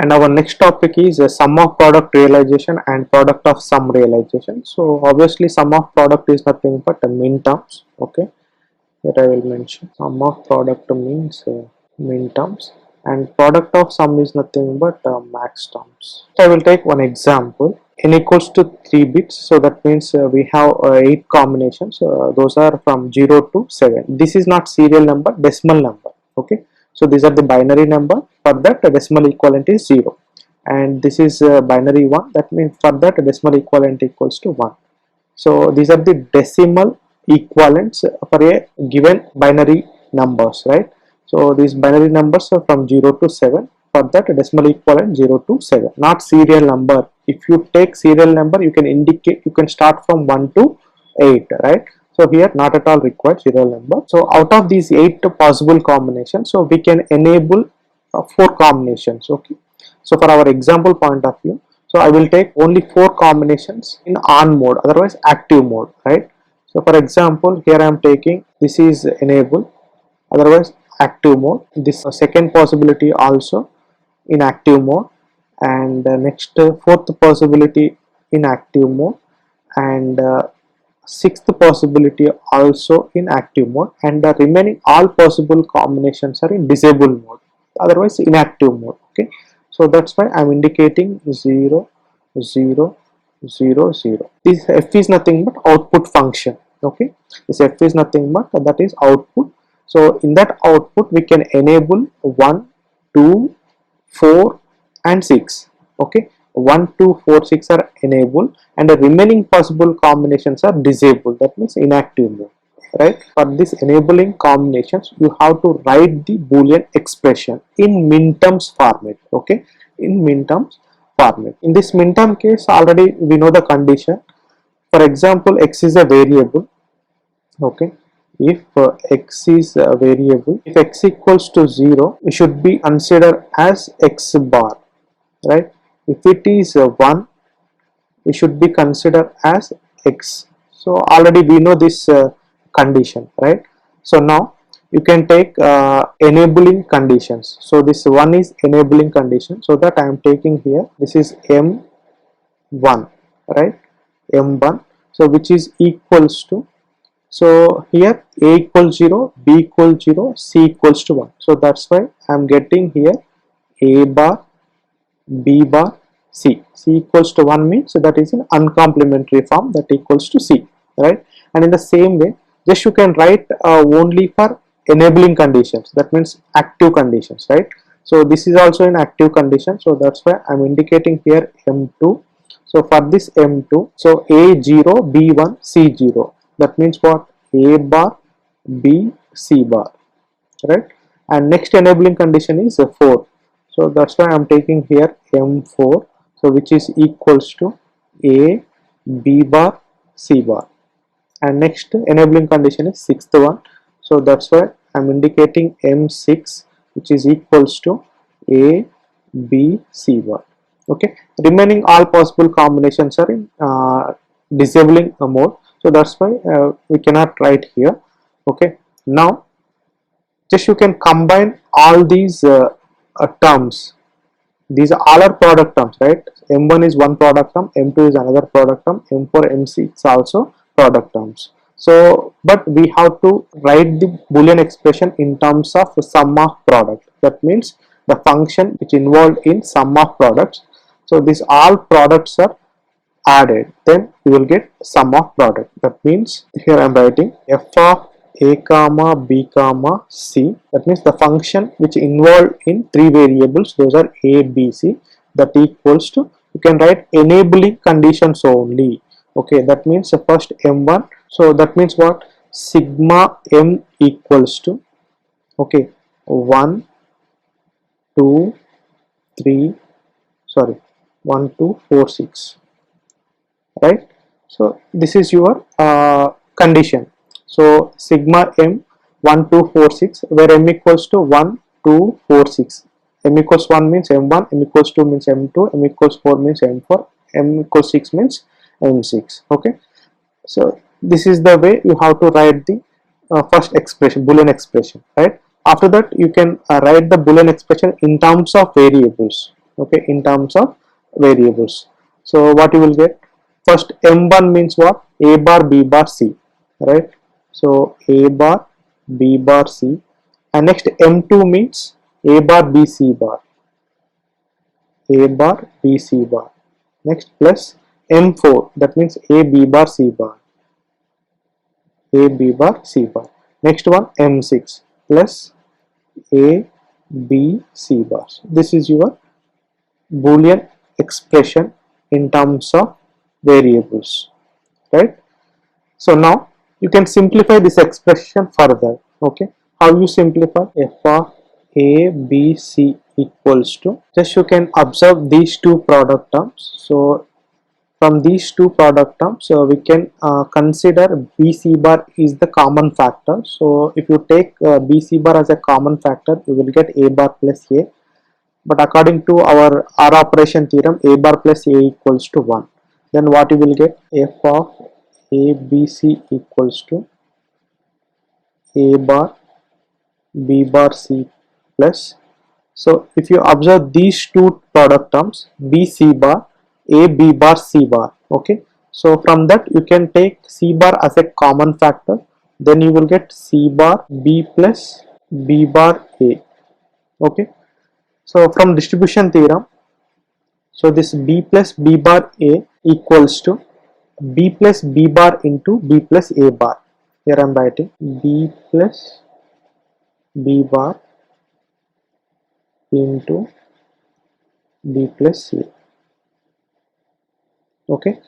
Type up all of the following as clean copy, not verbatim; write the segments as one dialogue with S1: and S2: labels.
S1: And our next topic is sum of product realization and product of sum realization. So obviously sum of product is nothing but min terms. Okay, here I will mention sum of product means min terms, and product of sum is nothing but max terms. So I will take one example. N equals to 3 bits, so that means we have 8 combinations. Those are from 0 to 7. This is not serial number, decimal number. Okay, so these are the binary number. For that decimal equivalent is 0, and this is binary 1. That means for that decimal equivalent equals to 1. So these are the decimal equivalents for a given binary numbers, right? So these binary numbers are from 0 to 7. For that decimal equivalent 0 to 7, not serial number. If you take serial number, you can indicate, you can start from 1 to 8, right? So here not at all required serial number. So out of these 8 possible combinations, so we can enable 4 combinations. Okay, so for our example point of view, so I will take only 4 combinations in on mode, otherwise active mode, right? So for example, here I am taking, this is enable, otherwise active mode. This second possibility also in active mode, and next fourth possibility in active mode, and sixth possibility also in active mode, and the remaining all possible combinations are in disable mode, otherwise inactive mode. Okay, so that's why I'm indicating 0 0 0 0. This f is nothing but output function. Okay, this f is nothing but that is output. So in that output we can enable 1 2 4 and 6. Okay, 1 2 4 6 are enabled, and the remaining possible combinations are disabled, that means inactive mode, right? For this enabling combinations, you have to write the boolean expression in minterms format. Okay, in minterms format. In this minterm case, already we know the condition. For example, x is a variable. Okay, if x is a variable, if x equals to 0, it should be considered as x bar, right? If it is 1, it should be considered as x. So already we know this condition, right? So now you can take enabling conditions. So this one is enabling condition, so that I am taking here, this is m1, right? m1, so which is equals to, so here a equals 0, b equals 0, c equals to 1. So that's why I am getting here a bar, b bar, c. C equals to 1 means that is in uncomplementary form, that equals to c, right? And in the same way, just you can write only for enabling conditions, that means active conditions, right? So this is also in active condition, so that's why I'm indicating here m2. So for this m2, so a0, b1, c0, that means what? A bar, b, c bar, right? And next enabling condition is 4. So that's why I'm taking here m4, so which is equals to a, b bar, c bar. And next enabling condition is sixth one, so that's why I'm indicating m6, which is equals to a, b, c bar. Okay, remaining all possible combinations are in disabling mode, so that's why we cannot write here. Okay, now just you can combine all these terms. These are all are product terms, right? M1 is one product term, M2 is another product term, M4, M6 also product terms. So but we have to write the boolean expression in terms of sum of product, that means the function which involved in sum of products. So these all products are added, then you will get sum of product. That means here I am writing f of a comma b comma c, that means the function which involved in 3 variables, those are a, b, c, that equals to, you can write enabling conditions only. Okay, that means the first m1, so that means what? Sigma m equals to, okay, 1 2 3 sorry 1 2 4 6, right? So this is your condition. So sigma m 1 2 4 6, where m equals to 1 2 4 6. M equals 1 means m1, m equals 2 means m2, m equals 4 means m4, m equals 6 means m6. Okay, so this is the way you have to write the first expression, boolean expression, right? After that you can write the boolean expression in terms of variables. okay, in terms of variables. So what you will get, first m1 means what, a bar b bar c, right? So a bar b bar c, and next m2 means a bar b c bar, a bar b c bar, next plus m4, that means a b bar c bar, a b bar c bar, next one m6 plus a b c bars. This is your Boolean expression in terms of variables, right? So now you can simplify this expression further. Okay, how you simplify? F of a b c equals to, just you can observe these two product terms. So from these two product terms, we can consider BC bar is the common factor. So if you take BC bar as a common factor, you will get A bar plus A. But according to our R operation theorem, A bar plus A equals to 1. Then what you will get? F of ABC equals to A bar B bar C plus. So if you observe these two product terms, B C bar, A B bar C bar, okay. So from that you can take C bar as a common factor, then you will get C bar B plus B bar A, okay. So from distribution theorem, so this B plus B bar A equals to B plus B bar into B plus A bar. Here I am writing B plus B bar into B plus A. Okay,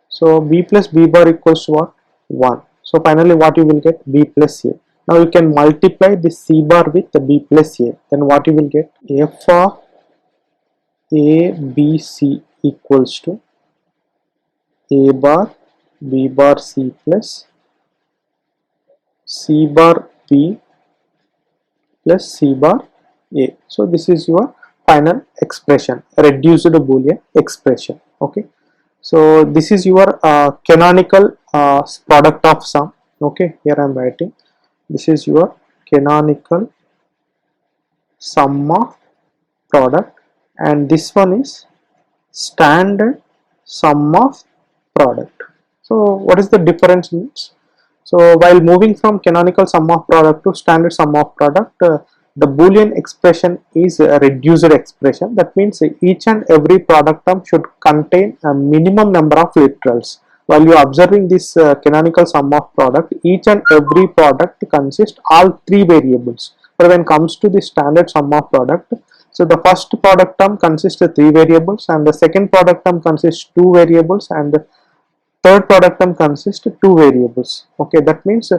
S1: so B plus B bar equals to what? 1. So finally what you will get? B plus A. Now you can multiply this C bar with the B plus A. Then what you will get? F of A B C equals to A bar B bar C plus C bar B plus C bar A. So this is your final expression, reduced Boolean expression. Okay. So this is your canonical product of sum. Okay, here I am writing. This is your canonical sum of product, and this one is standard sum of product. So what is the difference means? So while moving from canonical sum of product to standard sum of product, the Boolean expression is a reduced expression. That means each and every product term should contain a minimum number of literals. While you are observing this canonical sum of product, each and every product consists all three variables. But when it comes to the standard sum of product, so the first product term consists of three variables, and the second product term consists two variables, and the third product term consists of two variables. Okay, that means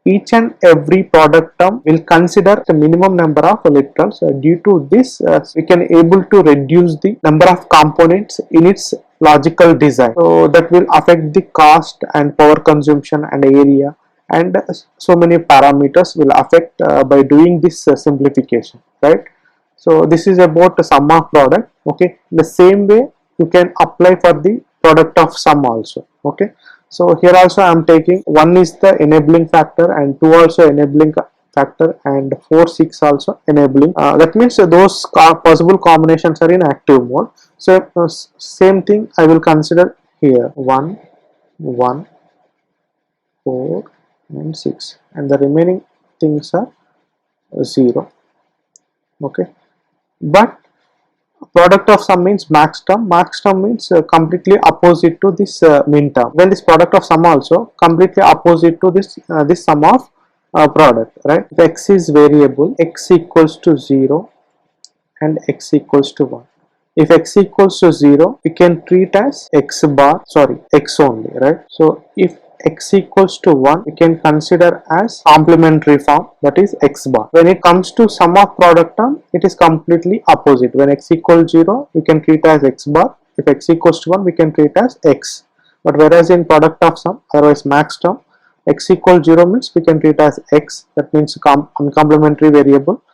S1: each and every product term will consider the minimum number of literals. Due to this, we can able to reduce the number of components in its logical design. So that will affect the cost and power consumption and area, and so many parameters will affect by doing this simplification, right? So this is about the sum of product. Okay, the same way you can apply for the product of sum also. Okay, so here also I am taking 1 is the enabling factor, and 2 also enabling factor, and 4 6 also enabling. That means those possible combinations are in active mode. So same thing I will consider here, 1 1 4 and 6, and the remaining things are 0. Okay, but product of sum means max term. Max term means completely opposite to this min term. Then this product of sum also completely opposite to this sum of product, right? If x is variable, x equals to 0 and x equals to 1. If x equals to 0, we can treat as x only, right? So if x equals to 1, we can consider as complementary form, that is x bar. When it comes to sum of product term, it is completely opposite. When x equals 0, we can treat as x bar. If x equals to 1, we can treat as x. But whereas in product of sum, otherwise max term, x equals 0 means we can treat as x, that means uncomplementary variable.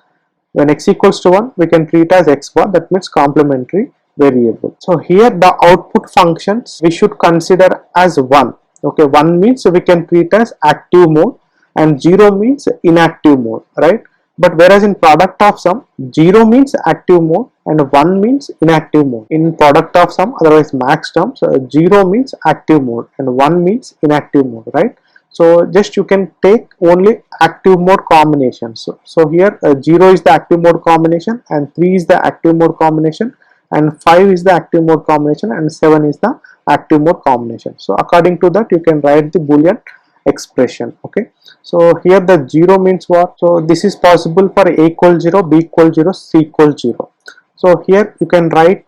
S1: When x equals to 1, we can treat as x bar, that means complementary variable. So here the output functions we should consider as 1. Okay, 1 means we can treat as active mode, and 0 means inactive mode, right? But whereas in product of sum, 0 means active mode and 1 means inactive mode. In product of sum, otherwise max terms, 0 means active mode and 1 means inactive mode, right? So just you can take only active mode combinations. So here 0 is the active mode combination and 3 is the active mode combination and 5 is the active mode combination and 7 is the active mode combination. So according to that you can write the Boolean expression. Okay, so here the 0 means what? So this is possible for A equals 0, B equals 0, C equals 0. So here you can write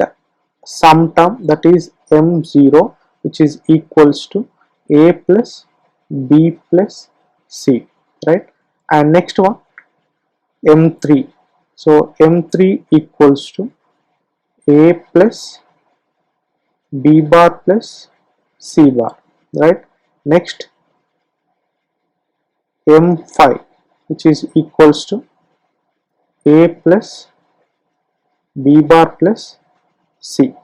S1: sum term, that is M0, which is equals to A plus B plus C, right? And next one M3, so M3 equals to A plus B bar plus C bar, right? Next M5, which is equals to A plus B bar plus C,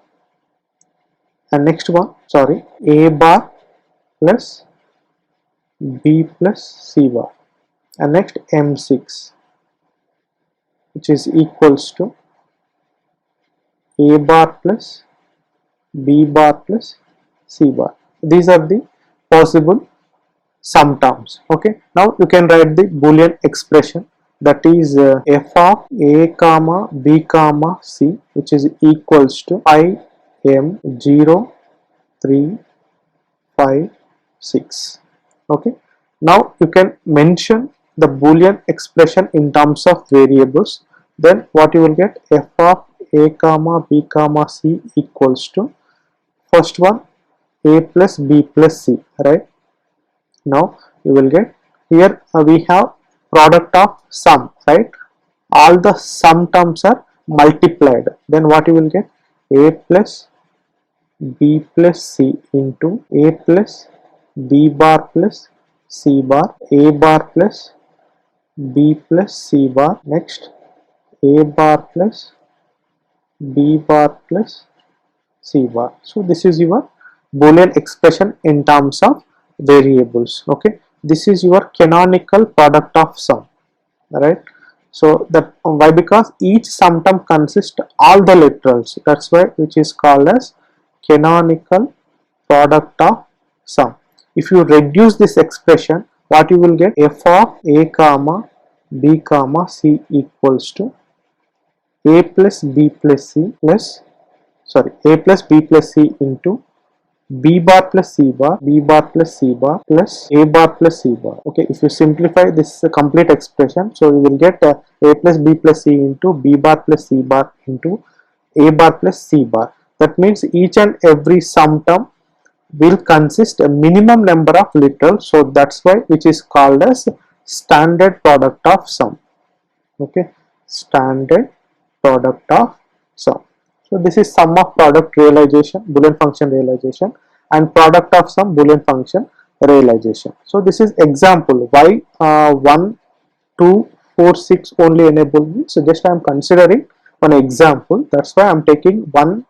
S1: and next one, sorry, A bar plus B plus C bar, and next M6, which is equals to A bar plus B bar plus C bar. These are the possible sum terms. Okay, now you can write the Boolean expression, that is f of A comma B comma C, which is equals to 5 M 0 3 5 6. Okay, now you can mention the Boolean expression in terms of variables. Then what you will get, f of A comma B comma C equals to first one A plus B plus C, right? Now you will get, here we have product of sum, right? All the sum terms are multiplied. Then what you will get, A plus B plus C into A plus B bar plus C bar, A bar plus B plus C bar, next A bar plus B bar plus C bar. So this is your Boolean expression in terms of variables. Okay, this is your canonical product of sum, right? So that, why? Because each sum term consists all the literals, that's why which is called as canonical product of sum. If you reduce this expression, what you will get, f of A comma B comma C equals to A plus B plus C plus, sorry, A plus B plus C into B bar plus C bar, B bar plus C bar plus A bar plus C bar. Okay, if you simplify this complete expression, so you will get A plus B plus C into B bar plus C bar into A bar plus C bar. That means each and every sum term will consist a minimum number of literals. So that's why which is called as standard product of sum. Okay, standard product of sum. So this is sum of product realization, Boolean function realization, and product of sum, Boolean function realization. So this is example why 1, 2, 4, 6 only enable me. So just I am considering one example. That's why I am taking 1,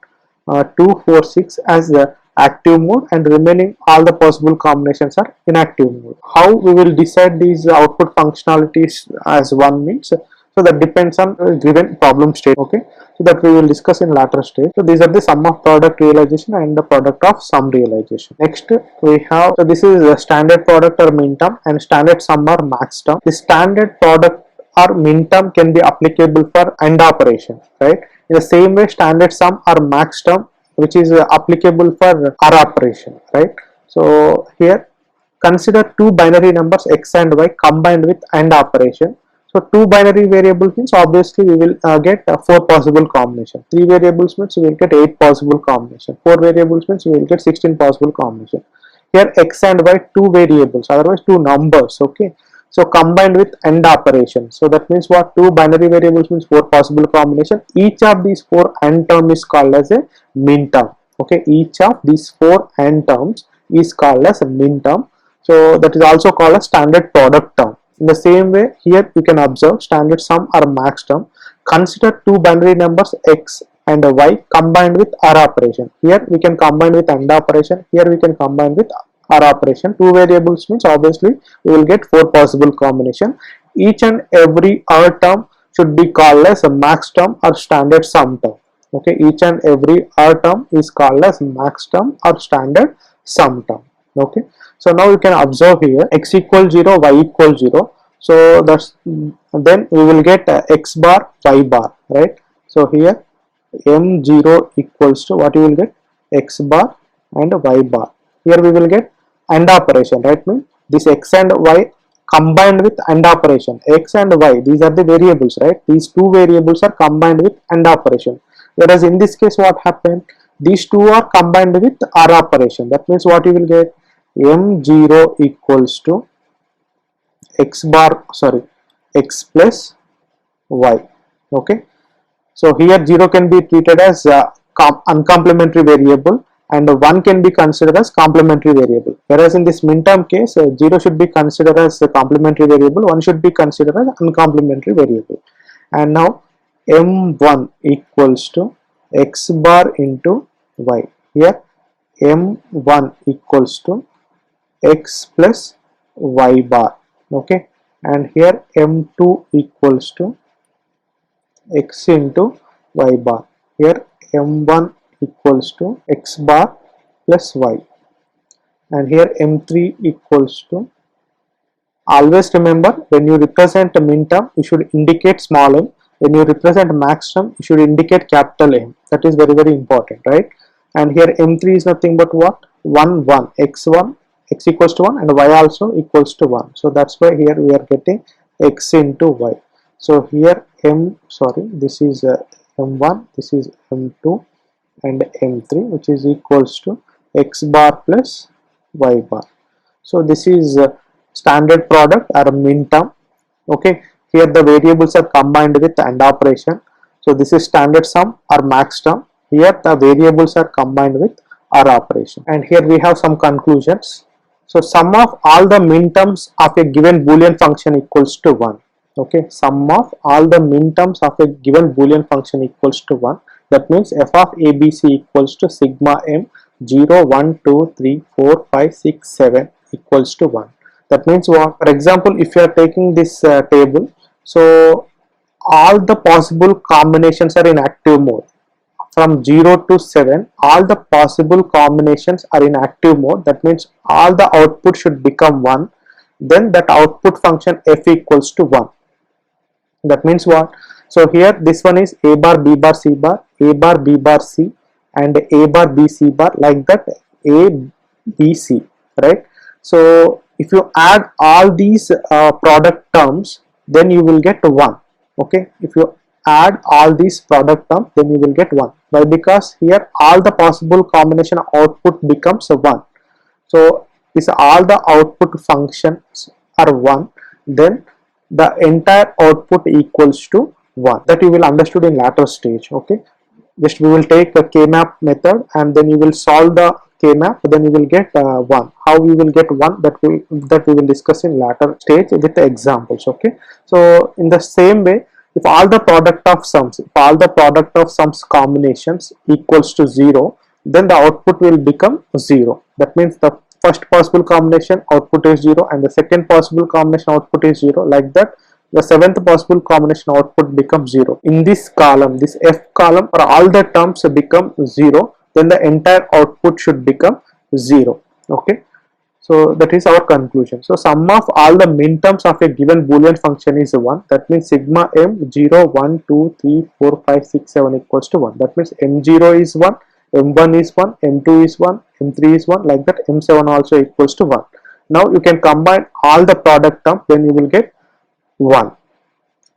S1: 2, 4, 6 as the active mode and remaining all the possible combinations are inactive mode. How we will decide these output functionalities as one means, so that depends on given problem state. Okay, so that we will discuss in later stage. So these are the sum of product realization and the product of sum realization. Next we have, so this is the standard product or min term and standard sum or max term. The standard product or min term can be applicable for AND operation, right? In the same way, standard sum or max term which is applicable for OR operation, right? So here consider two binary numbers x and y combined with AND operation. So two binary variables means obviously we will get 4 possible combination. 3 variables means we will get 8 possible combination. 4 variables means we will get 16 possible combination. Here x and y, 2 variables, otherwise 2 numbers. Okay, so combined with AND operation. So that means what, 2 binary variables means 4 possible combination. Each of these 4 AND term is called as a min term. Okay, each of these 4 AND terms is called as a min term. So that is also called a standard product term. In the same way, here you can observe standard sum or max term. Consider two binary numbers x and y combined with OR operation. Here we can combine with AND operation. Here we can combine with OR operation. Two variables means obviously we will get four possible combination. Each and every OR term should be called as a max term or standard sum term. Okay, each and every OR term is called as max term or standard sum term. Okay, so now you can observe here x equals 0, y equals 0. So that's then we will get x bar, y bar, right? So here m0 equals to what you will get x bar and y bar. Here we will get AND operation, right? Means this x and y combined with AND operation. X and y, these are the variables, right? These two variables are combined with AND operation. Whereas in this case, what happened? These two are combined with OR operation. That means what you will get m0 equals to x bar, sorry, x plus y. Okay. So here 0 can be treated as uncomplementary variable and 1 can be considered as complementary variable. Whereas in this minterm case, 0 should be considered as a complementary variable, 1 should be considered as uncomplementary variable. And now m1 equals to x bar into y. Here m1 equals to x plus y bar. Okay, and here m2 equals to x into y bar. Here m1 equals to x bar plus y, and here m3 equals to, always remember when you represent a minterm you should indicate small m, when you represent max term you should indicate capital M. That is very important, right? And here m3 is nothing but what? 1 1, x1, x equals to 1 and y also equals to 1. So that's why here we are getting x into y. So here this is m1, this is m2 and m3, which is equals to x bar plus y bar. So this is standard product or minterm. Okay, here the variables are combined with AND operation. So this is standard sum or max term. Here the variables are combined with OR operation. And here we have some conclusions. So sum of all the minterms of a given Boolean function equals to 1. Okay, sum of all the minterms of a given Boolean function equals to 1. That means f of ABC equals to sigma m 0, 1, 2, 3, 4, 5, 6, 7 equals to 1. That means what? For example, if you are taking this table, so all the possible combinations are in active mode. From 0 to 7, all the possible combinations are in active mode. That means all the output should become 1. Then that output function f equals to 1. That means what? So here this one is a bar, b bar, c bar, a bar, b bar, c, and a bar, b, c bar, like that, a, b, c, right? So if you add all these product terms, then you will get 1. Okay, if you add all these product terms, then you will get 1. Why? Because here all the possible combination output becomes 1. So if all the output functions are 1, then the entire output equals to 1. That you will understood in later stage. Okay, just we will take a k-map method and then you will solve the k-map, then you will get 1. How we will get 1, that we will discuss in later stage with the examples. Okay, so in the same way, if all the product of sums combinations equals to 0, then the output will become 0. That means the first possible combination output is 0 and the second possible combination output is 0, like that the seventh possible combination output becomes 0. In this column, this F column, or all the terms become 0, then the entire output should become 0. Okay, so that is our conclusion. So sum of all the minterms of a given Boolean function is 1. That means sigma m 0, 1, 2, 3, 4, 5, 6, 7 equals to 1. That means m0 is 1, m1 is 1, m2 is 1, m3 is 1, like that m7 also equals to 1. Now you can combine all the product terms, then you will get 1.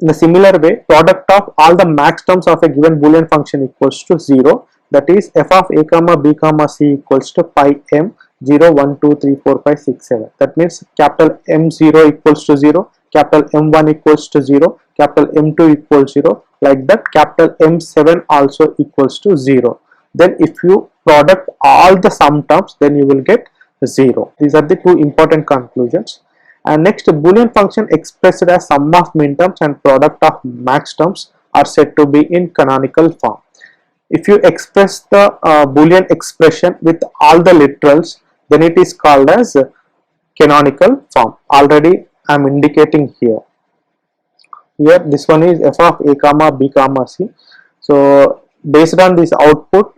S1: In a similar way, product of all the max terms of a given Boolean function equals to 0. That is f of a comma b comma c equals to pi m 0, 1, 2, 3, 4, 5, 6, 7. That means capital M0 equals to 0, capital M1 equals to 0, capital M2 equals 0, like that capital M7 also equals to 0. Then if you product all the sum terms, then you will get 0. These are the two important conclusions. And next, Boolean function expressed as sum of minterms and product of max terms are said to be in canonical form. If you express the Boolean expression with all the literals, then it is called as canonical form. Already I am indicating here. Here this one is f of a comma b comma c. So based on this output,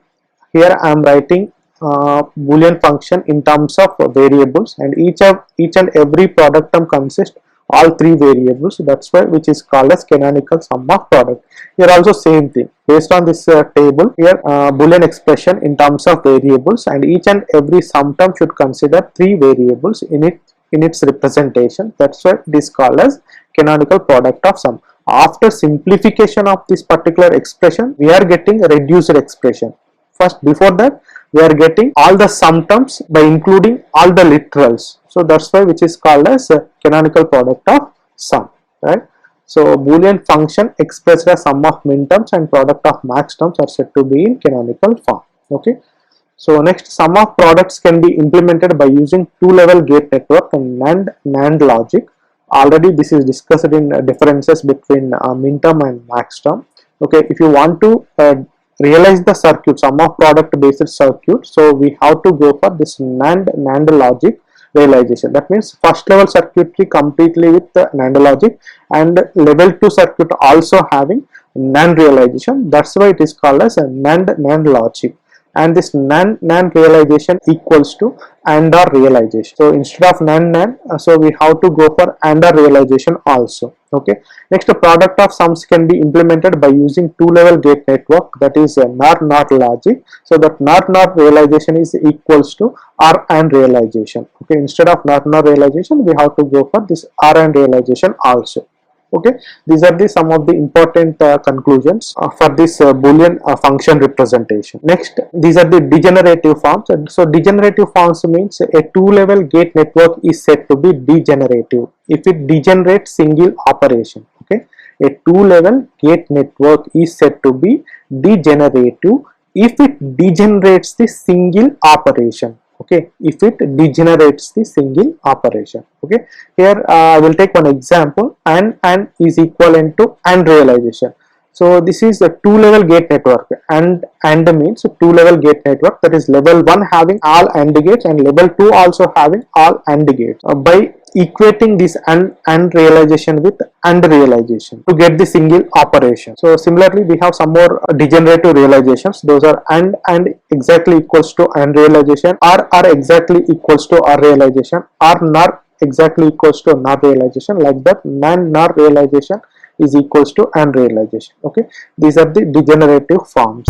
S1: here I am writing Boolean function in terms of variables, and each and every product term consists all three variables. That's why which is called as canonical sum of product. Here also same thing. Based on this table, here Boolean expression in terms of variables, and each and every sum term should consider three variables in its representation. That's why it is called as canonical product of sum. After simplification of this particular expression, we are getting a reduced expression. First, before that, we are getting all the sum terms by including all the literals. So that's why which is called as a canonical product of sum, right? So Boolean function expressed as sum of min terms and product of max terms are said to be in canonical form. Okay. So next, sum of products can be implemented by using two-level gate network and NAND logic. Already this is discussed in differences between min term and max term. Okay, if you want to realize the circuit, sum of product based circuit, so we have to go for this NAND logic realization. That means first level circuitry completely with the NAND logic, and level 2 circuit also having NAND realization. That's why it is called as a NAND logic. And this NAND realization equals to AND OR realization. So instead of NAND, so we have to go for AND OR realization also. Okay. Next, the product of sums can be implemented by using two-level gate network, that is NOR logic. So that NOR realization is equals to OR AND realization. Okay. Instead of NOR realization, we have to go for this OR AND realization also. Okay, these are the some of the important conclusions for this Boolean function representation. Next, these are the degenerative forms. So degenerative forms means a two-level gate network is said to be degenerative if it degenerates single operation. Okay, a two-level gate network is said to be degenerative if it degenerates the single operation. Okay, if it degenerates the single operation. Okay, here I will take one example. And is equivalent to AND realization. So this is a two-level gate network, and means a two-level gate network, that is level 1 having all AND gates and level 2 also having all AND gates. By equating this AND realization with AND realization to get the single operation. So similarly, we have some more degenerative realizations. Those are AND exactly equals to AND realization, or exactly equals to OR realization, or NOR exactly equals to NOR realization. Like that, NOR realization is equals to AND realization. Okay, these are the degenerative forms.